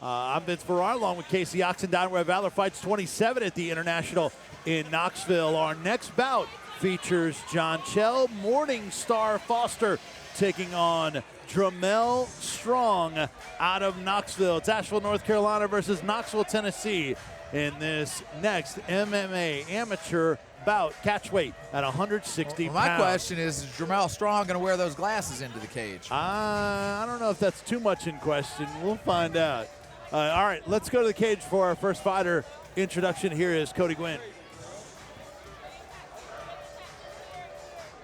I'm Vince Ferrar along with Casey Oxendine. We're at Valor Fights 27 at the International in Knoxville. Our next bout features Johnchel Morningstar Foster taking on Jrammel Strong out of Knoxville. It's Asheville, North Carolina versus Knoxville, Tennessee in this next MMA amateur bout, catch weight at 160 pounds. My pounds. question is Jrammel Strong going to wear those glasses into the cage? I don't know if that's too much in question. We'll find out. All right, let's go to the cage for our first fighter introduction. Here is Cody Gwynn.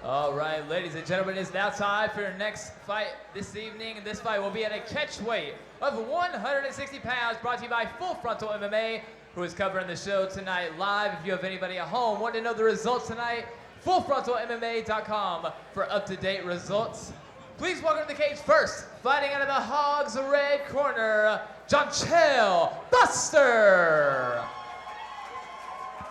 All right, ladies and gentlemen, it's now time for your next fight this evening. And this fight will be at a catch weight of 160 pounds, brought to you by Full Frontal MMA, who is covering the show tonight live. If you have anybody at home wanting to know the results tonight, FullFrontalMMA.com for up-to-date results. Please welcome to the cage first, fighting out of the Hog's red corner, Johnchel Foster.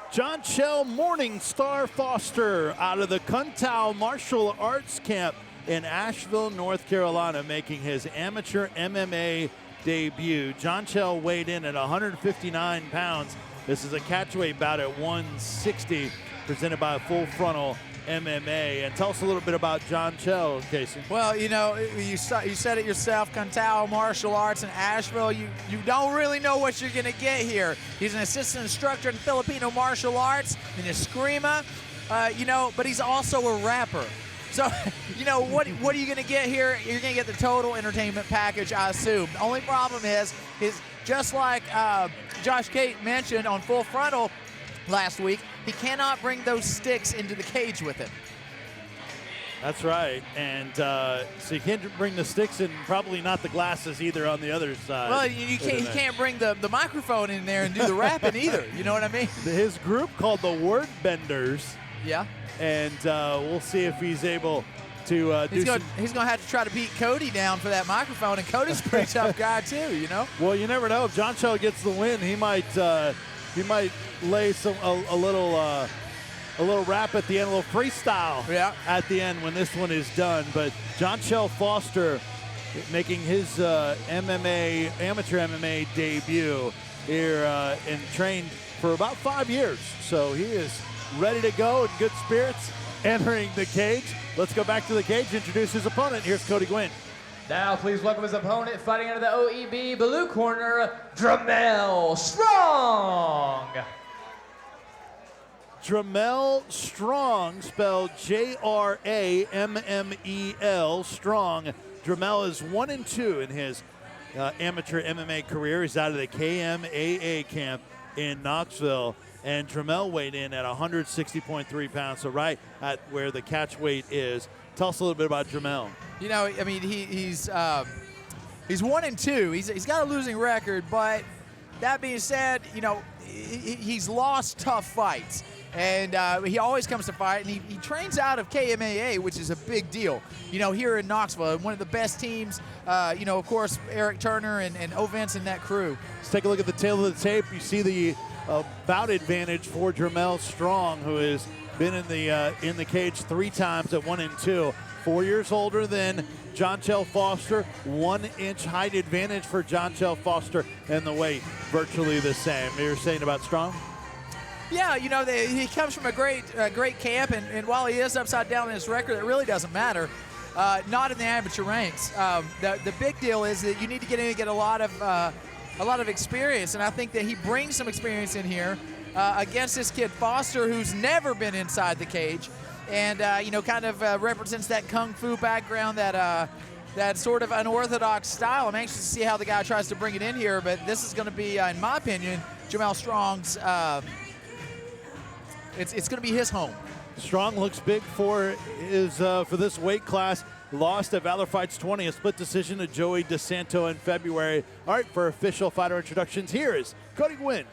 Johnchel Morningstar Foster out of the Kuntau Martial Arts Camp in Asheville, North Carolina, making his amateur MMA debut. Johnchel weighed in at 159 pounds. This is a catchweight bout at 160, presented by Full Frontal MMA. And tell us a little bit about Johnchel, Casey. Well, you know, you said it yourself, Kuntau Martial Arts in Asheville. You don't really know what you're going to get here. He's an assistant instructor in Filipino martial arts in Eskrima, but he's also a rapper. So, what are you going to get here? You're going to get the total entertainment package, I assume. The only problem is just like Josh Kate mentioned on Full Frontal last week, he cannot bring those sticks into the cage with him. That's right, and so you can't bring the sticks and probably not the glasses either on the other side. Well, he can't bring the microphone in there and do the rapping either. You know what I mean? His group called the Word Benders. Yeah. And we'll see if he's able to he's going to have to try to beat Cody down for that microphone, and Cody's a pretty tough guy too, you know? Well, you never know. If Johnchel gets the win, he might lay a little rap at the end, a little freestyle at the end when this one is done. But Johnchel Foster making his amateur MMA debut here and trained for about 5 years. So he is ready to go in good spirits, entering the cage. Let's go back to the cage, introduce his opponent. Here's Cody Gwynn. Now, please welcome his opponent, fighting out of the OEB blue corner, Jrammel Strong. Jrammel Strong, spelled Jrammel, Strong. Jrammel is 1-2 in his amateur MMA career. He's out of the KMAA camp in Knoxville. And Jrammel weighed in at 160.3 pounds, so right at where the catch weight is. Tell us a little bit about Jrammel. You know, I mean, he's 1-2. He's got a losing record, but that being said, you know, he's lost tough fights. And he always comes to fight, and he trains out of KMAA, which is a big deal, you know, here in Knoxville. One of the best teams, of course, Eric Turner and Ovens and that crew. Let's take a look at the tail of the tape. You see the bout advantage for Jrammel Strong, who has been in the cage 3 times at 1-2. 4 years older than Johnchel Foster. 1 inch height advantage for Johnchel Foster, and the weight virtually the same. You're saying about Strong? Yeah, you know, he comes from a great camp, and while he is upside down in his record, it really doesn't matter. Not in the amateur ranks. The big deal is that you need to get in and get a lot of experience, and I think that he brings some experience in here against this kid Foster, who's never been inside the cage, and kind of represents that kung fu background, that sort of unorthodox style. I'm anxious to see how the guy tries to bring it in here, but this is going to be, in my opinion, Jrammel Strong's. It's going to be his home. Strong looks big for this weight class. Lost at Valor Fights 20, a split decision to Joey DeSanto in February. All right, for official fighter introductions, here is Cody Gwynn.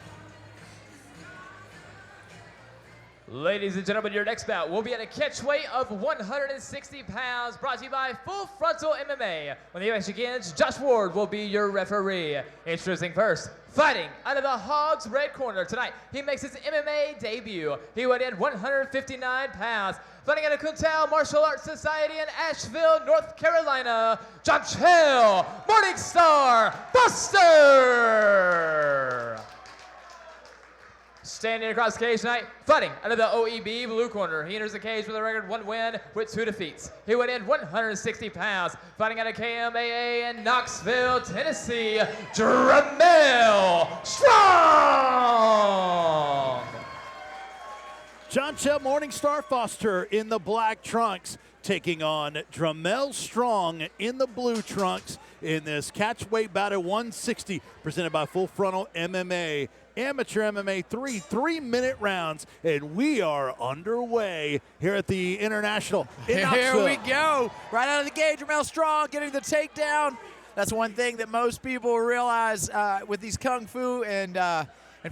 Ladies and gentlemen, your next bout will be at a catch weight of 160 pounds, brought to you by Full Frontal MMA. When the match begins, Josh Ward will be your referee. Introducing first, fighting out of the Hogs red corner tonight. He makes his MMA debut. He weighed in 159 pounds. Fighting out of Kuntal Martial Arts Society in Asheville, North Carolina, Johnchel Morningstar Foster. Standing across the cage tonight, fighting out of the OEB blue corner. He enters the cage with a record 1 win with 2 defeats. He weighed in 160 pounds. Fighting out of KMAA in Knoxville, Tennessee, Jrammel Strong. Johnchel Morningstar Foster in the black trunks, taking on Jrammel Strong in the blue trunks in this catchweight bout at 160, presented by Full Frontal MMA. Amateur MMA, 3 3-minute rounds, and we are underway here at the International in Knoxville. Here we go. Right out of the gate, Jrammel Strong getting the takedown. That's one thing that most people realize with these Kung Fu and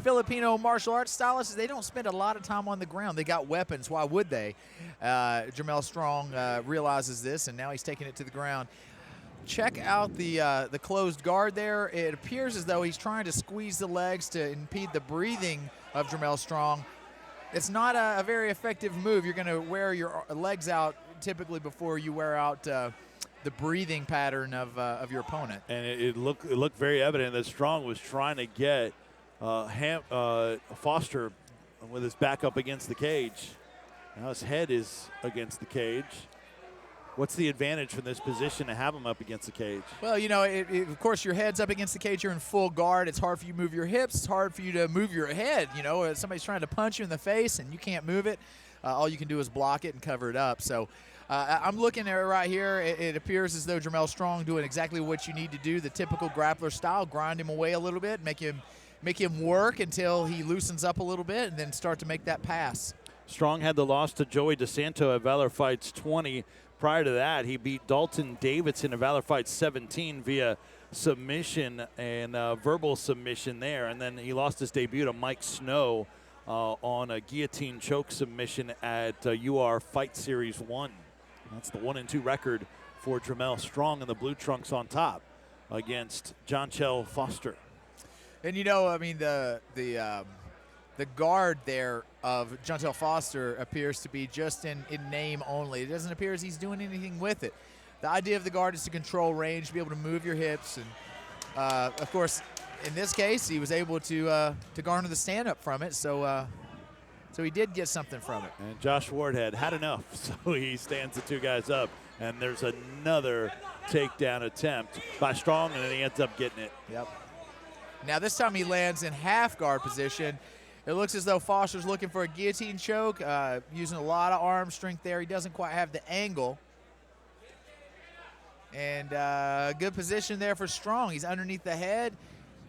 Filipino martial arts stylists is they don't spend a lot of time on the ground. They got weapons. Why would they? Jrammel Strong realizes this, and now he's taking it to the ground. Check out the closed guard there. It appears as though he's trying to squeeze the legs to impede the breathing of Jrammel Strong. It's not a very effective move. You're going to wear your legs out typically before you wear out the breathing pattern of your opponent. And it looked very evident that Strong was trying to get Foster with his back up against the cage. Now his head is against the cage. What's the advantage from this position to have him up against the cage? Well, you know, of course, your head's up against the cage. You're in full guard. It's hard for you to move your hips. It's hard for you to move your head. You know, somebody's trying to punch you in the face and you can't move it. All you can do is block it and cover it up. So I'm looking at it right here. It appears as though Jrammel Strong doing exactly what you need to do, the typical grappler style, grind him away a little bit, make him work until he loosens up a little bit, and then start to make that pass. Strong had the loss to Joey DeSanto at Valor Fights 20. Prior to that, he beat Dalton Davidson at Valor Fights 17 via submission and verbal submission there. And then he lost his debut to Mike Snow on a guillotine choke submission at UR Fight Series 1. That's the 1-2 record for Jrammel Strong, and the blue trunks on top against Johnchel Foster. And you know, I mean, the guard there of Johnchel Foster appears to be just in name only. It doesn't appear as he's doing anything with it. The idea of the guard is to control range, to be able to move your hips, and of course, in this case, he was able to garner the stand-up from it. So he did get something from it. And Josh Ward had enough, so he stands the 2 guys up, and there's another takedown attempt by Strong, and then he ends up getting it. Yep. Now this time he lands in half guard position. It looks as though Foster's looking for a guillotine choke, using a lot of arm strength there. He doesn't quite have the angle. And good position there for Strong. He's underneath the head.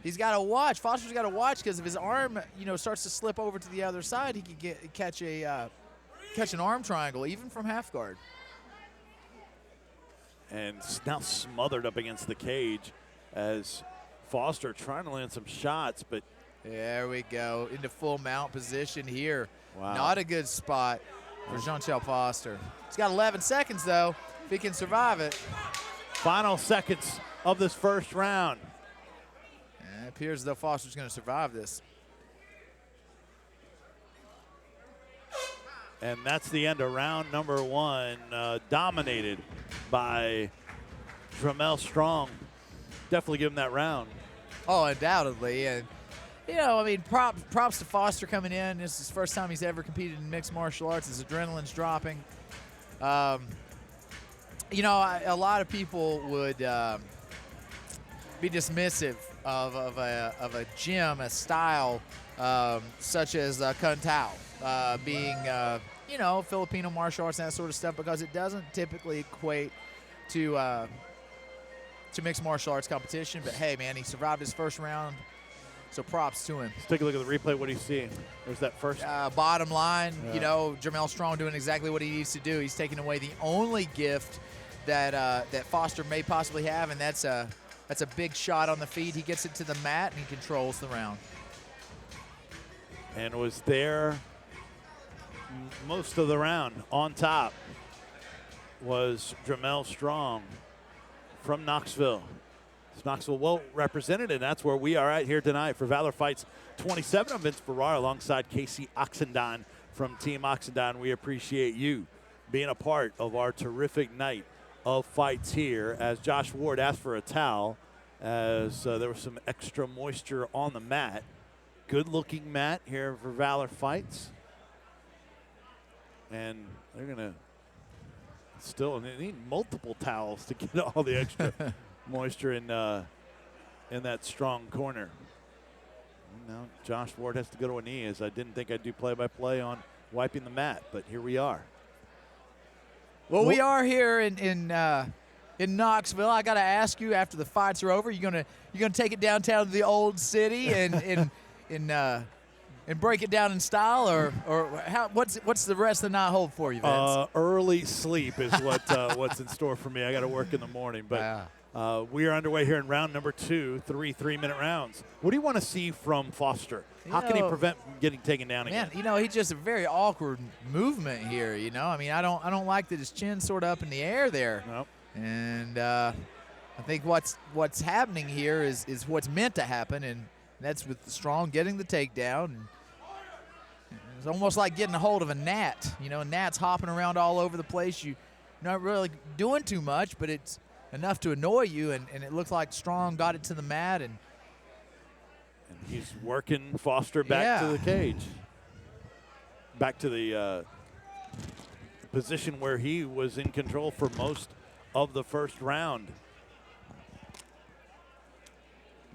He's got to watch. Foster's got to watch, because if his arm, starts to slip over to the other side, he could catch an arm triangle, even from half guard. And now smothered up against the cage as Foster trying to land some shots, but there we go, into full mount position here. Wow. Not a good spot for Johnchel Foster. He's got 11 seconds, though, if he can survive it. Final seconds of this first round. And it appears as though Foster's going to survive this. And that's the end of round number 1, dominated by Jrammel Strong. Definitely give him that round. Oh, undoubtedly. And I mean, props to Foster coming in. This is the first time he's ever competed in mixed martial arts. His adrenaline's dropping. A lot of people would be dismissive of a gym, a style such as Kuntal, being Filipino martial arts and that sort of stuff, because it doesn't typically equate to mixed martial arts competition. But hey, man, he survived his first round. So props to him. Let's take a look at the replay. What do you see? There's that first. Bottom line, Jrammel Strong doing exactly what he needs to do. He's taking away the only gift that Foster may possibly have, and that's a big shot on the feet. He gets it to the mat, and he controls the round. And was there most of the round. On top was Jrammel Strong from Knoxville. It's Knoxville well represented, and that's where we are at here tonight for Valor Fights 27. I'm Vince Ferrara alongside Casey Oxendine from Team Oxendine. We appreciate you being a part of our terrific night of fights here, as Josh Ward asked for a towel as there was some extra moisture on the mat. Good looking mat here for Valor Fights. And they're gonna still need multiple towels to get all the extra moisture in that strong corner. And now Josh Ward has to go to a knee, as I didn't think I'd do play-by-play on wiping the mat, but here we are. Well, we are here in Knoxville. I got to ask you, after the fights are over, you gonna take it downtown to the old city and break it down in style, or what's the rest of the night hold for you, Vince? Early sleep is what's in store for me. I got to work in the morning, but we are underway here in round number 2, 3 3-minute rounds. What do you want to see from Foster? How can he prevent getting taken down again? Man, he's just a very awkward movement here. I mean, I don't like that his chin's sort of up in the air there. Nope. And I think what's happening here is what's meant to happen, and that's with Strong getting the takedown. And it's almost like getting a hold of a gnat. A gnat's hopping around all over the place. You're not really doing too much, but it's enough to annoy you, and it looked like Strong got it to the mat, and he's working Foster back to the cage. Back to the position where he was in control for most of the first round.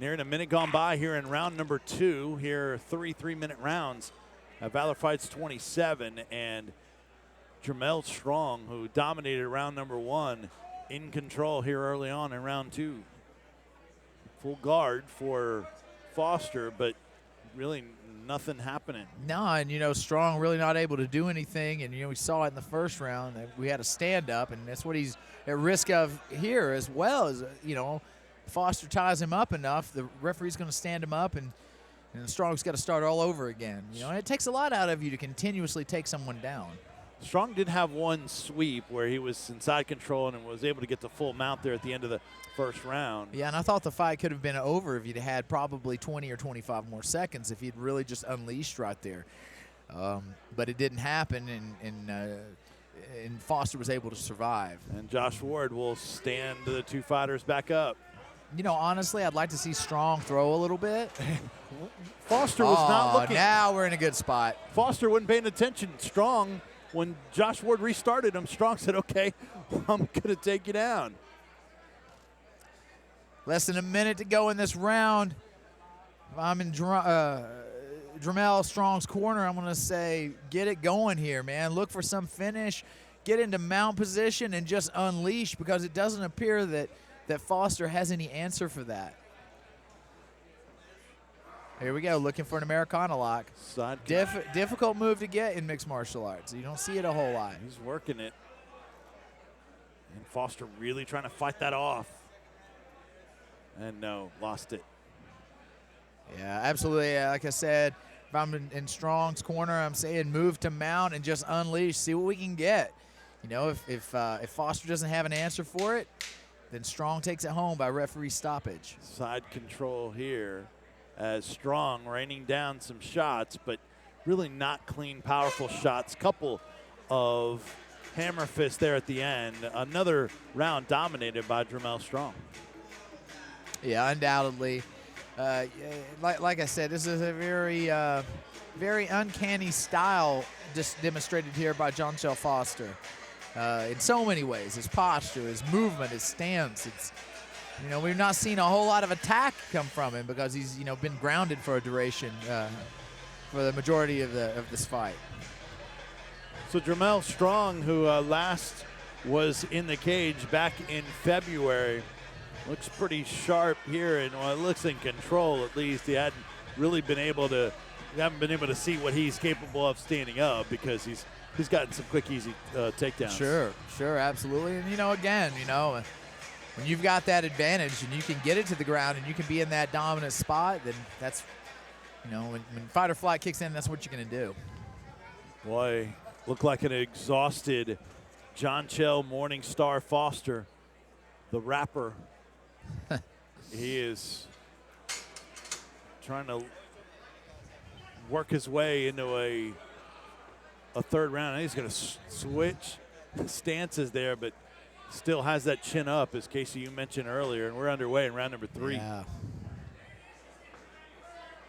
Nearing a minute gone by here in round number 2. Here are 3 3-minute rounds. Valor Fights 27, and Jrammel Strong, who dominated round number 1, in control here early on in round 2. Full guard for Foster, but really nothing happening. No, and Strong really not able to do anything, and we saw it in the first round. We had a stand up, and that's what he's at risk of here, as well as Foster ties him up enough. The referee's going to stand him up, and Strong's got to start all over again. And it takes a lot out of you to continuously take someone down. Strong did have one sweep where he was inside control and was able to get the full mount there at the end of the first round. Yeah, and I thought the fight could have been over if you'd had probably 20 or 25 more seconds, if he'd really just unleashed right there. But it didn't happen, and Foster was able to survive. And Josh Ward will stand the two fighters back up. Honestly, I'd like to see Strong throw a little bit. Foster was not looking. Now we're in a good spot. Foster wasn't paying attention. Strong, when Josh Ward restarted him, Strong said, okay, I'm going to take you down. Less than a minute to go in this round. If I'm in Jrammel Strong's corner, I'm going to say get it going here, man. Look for some finish. Get into mount position and just unleash, because it doesn't appear that Foster has any answer for that. Here we go, looking for an Americana lock. Difficult move to get in mixed martial arts. You don't see it a whole lot. He's working it. And Foster really trying to fight that off. And no, lost it. Yeah, absolutely. Like I said, if I'm in Strong's corner, I'm saying move to mount and just unleash. See what we can get. If Foster doesn't have an answer for it, then Strong takes it home by referee stoppage. Side control here as Strong raining down some shots, but really not clean, powerful shots. Couple of hammer fists there at the end. Another round dominated by Jrammel Strong. Yeah, undoubtedly. Like I said, this is a very, very uncanny style just demonstrated here by Johnchel Foster. In so many ways, his posture, his movement, his stance. It's, we've not seen a whole lot of attack come from him because he's, been grounded for a duration for the majority of this fight. So Jrammel Strong, who last was in the cage back in February, looks pretty sharp here, and it looks in control at least. He hadn't really been able to, see what he's capable of standing up, because he's gotten some quick, easy takedowns. Sure, absolutely. And, again, when you've got that advantage and you can get it to the ground and you can be in that dominant spot, then that's, when fight or flight kicks in, that's what you're going to do. Boy, Looked like an exhausted Johnchel Morningstar Foster, the rapper. He is trying to work his way into a third round. He's going to switch stances there, but still has that chin up, as Casey, you mentioned earlier, and we're underway in round number 3. Yeah.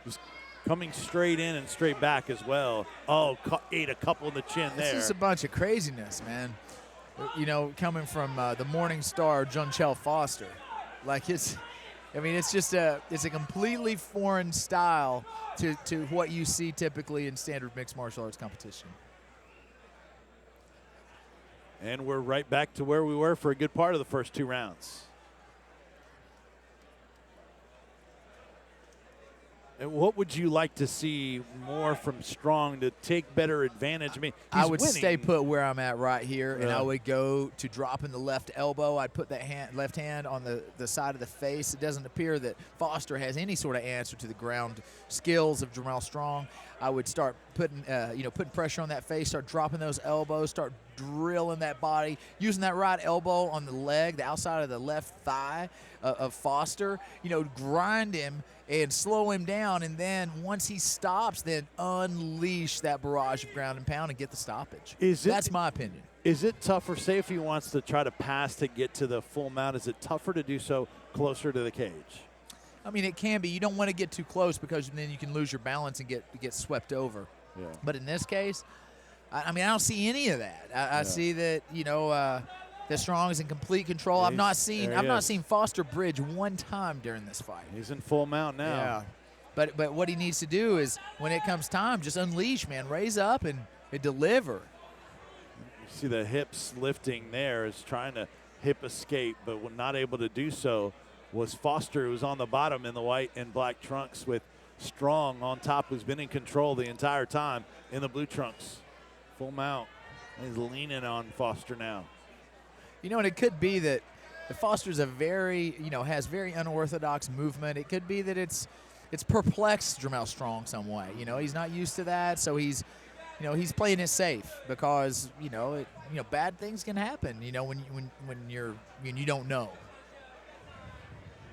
Just coming straight in and straight back as well. Oh, ate a couple in the chin there. This is a bunch of craziness, man. You know, coming from the Morningstar Johnchel Foster. Like, it's just it's a completely foreign style to what you see typically in standard mixed martial arts competition. And we're right back to where we were for a good part of the first 2 rounds. And what would you like to see more from Strong to take better advantage? I mean, I would winning. stay put where I'm at right here, and I would go to dropping the left elbow. I'd put that left hand on the side of the face. It doesn't appear that Foster has any sort of answer to the ground skills of Jrammel Strong. I would start putting pressure on that face, start dropping those elbows, start drilling that body, using that right elbow on the leg, the outside of the left thigh of Foster, grind him and slow him down, and then once he stops, then unleash that barrage of ground and pound and get the stoppage. That's my opinion. Is it tougher, say if he wants to try to pass to get to the full mount, is it tougher to do so closer to the cage? I mean, it can be. You don't want to get too close because then you can lose your balance and get swept over. Yeah. But in this case, I don't see any of that. I see that, that Strong is in complete control. I've not seen Foster bridge one time during this fight. He's in full mount now. Yeah. But what he needs to do is, when it comes time, just unleash, man. Raise up and deliver. You see the hips lifting there, is trying to hip escape, but not able to do so was Foster, who was on the bottom in the white and black trunks, with Strong on top, who's been in control the entire time in the blue trunks. Full mount. He's leaning on Foster now. And it could be that Foster's has very unorthodox movement. It could be that it's perplexed Jrammel Strong some way. He's not used to that, so he's playing it safe because bad things can happen. When you don't know.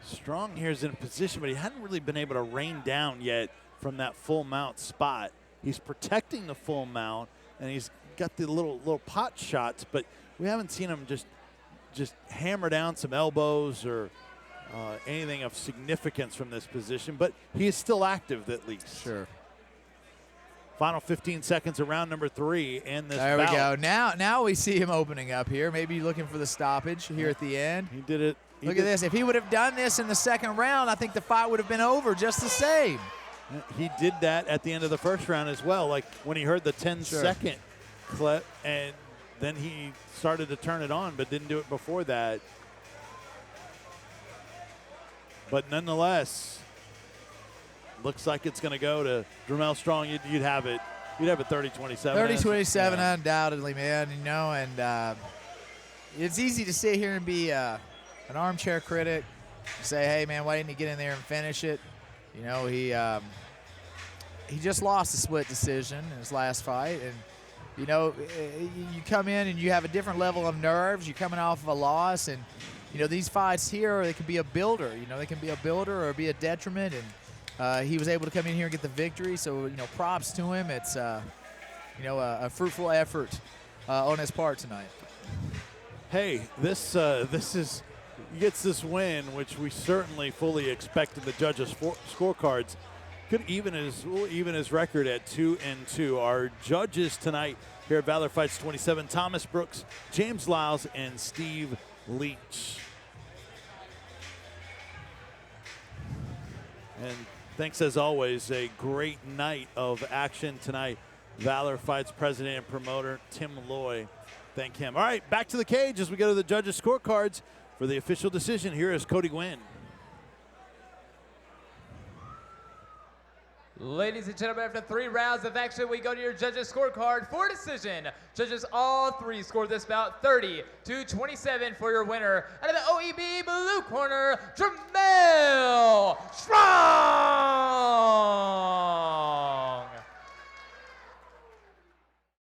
Strong here is in a position, but he hadn't really been able to rain down yet from that full mount spot. He's protecting the full mount, and he's got the little pot shots, but we haven't seen him just hammer down some elbows or anything of significance from this position, but he is still active at least. Sure. Final 15 seconds of round number 3 in this There bout. we go. Now we see him opening up here. Maybe looking for the stoppage here at the end. He did it. Look at this. If he would have done this in the second round, I think the fight would have been over just the same. He did that at the end of the first round as well, like when he heard the 10-second clip, and then he started to turn it on, but didn't do it before that. But nonetheless, looks like it's going to go to Jrammel Strong. You'd have it 30-27. 30-27, undoubtedly, man. And it's easy to sit here and be an armchair critic, say, hey, man, why didn't he get in there and finish it? He just lost a split decision in his last fight, and you come in and you have a different level of nerves. You're coming off of a loss, and these fights here, they can be a builder. They can be a builder or be a detriment, and he was able to come in here and get the victory. So props to him. It's a fruitful effort on his part tonight. Hey, this he gets this win, which we certainly fully expected. The judges' scorecards could even his record at 2-2. Our judges tonight here at Valor Fights 27: Thomas Brooks, James Lyles, and Steve Leach. And thanks as always, a great night of action tonight. Valor Fights president and promoter Tim Loy. Thank him. All right, back to the cage as we go to the judges' scorecards for the official decision. Here is Cody Gwynn. Ladies and gentlemen, after 3 rounds of action, we go to your judges' scorecard for decision. Judges all 3 scored this bout 30-27 for your winner. Out of the OEB blue corner, Jrammel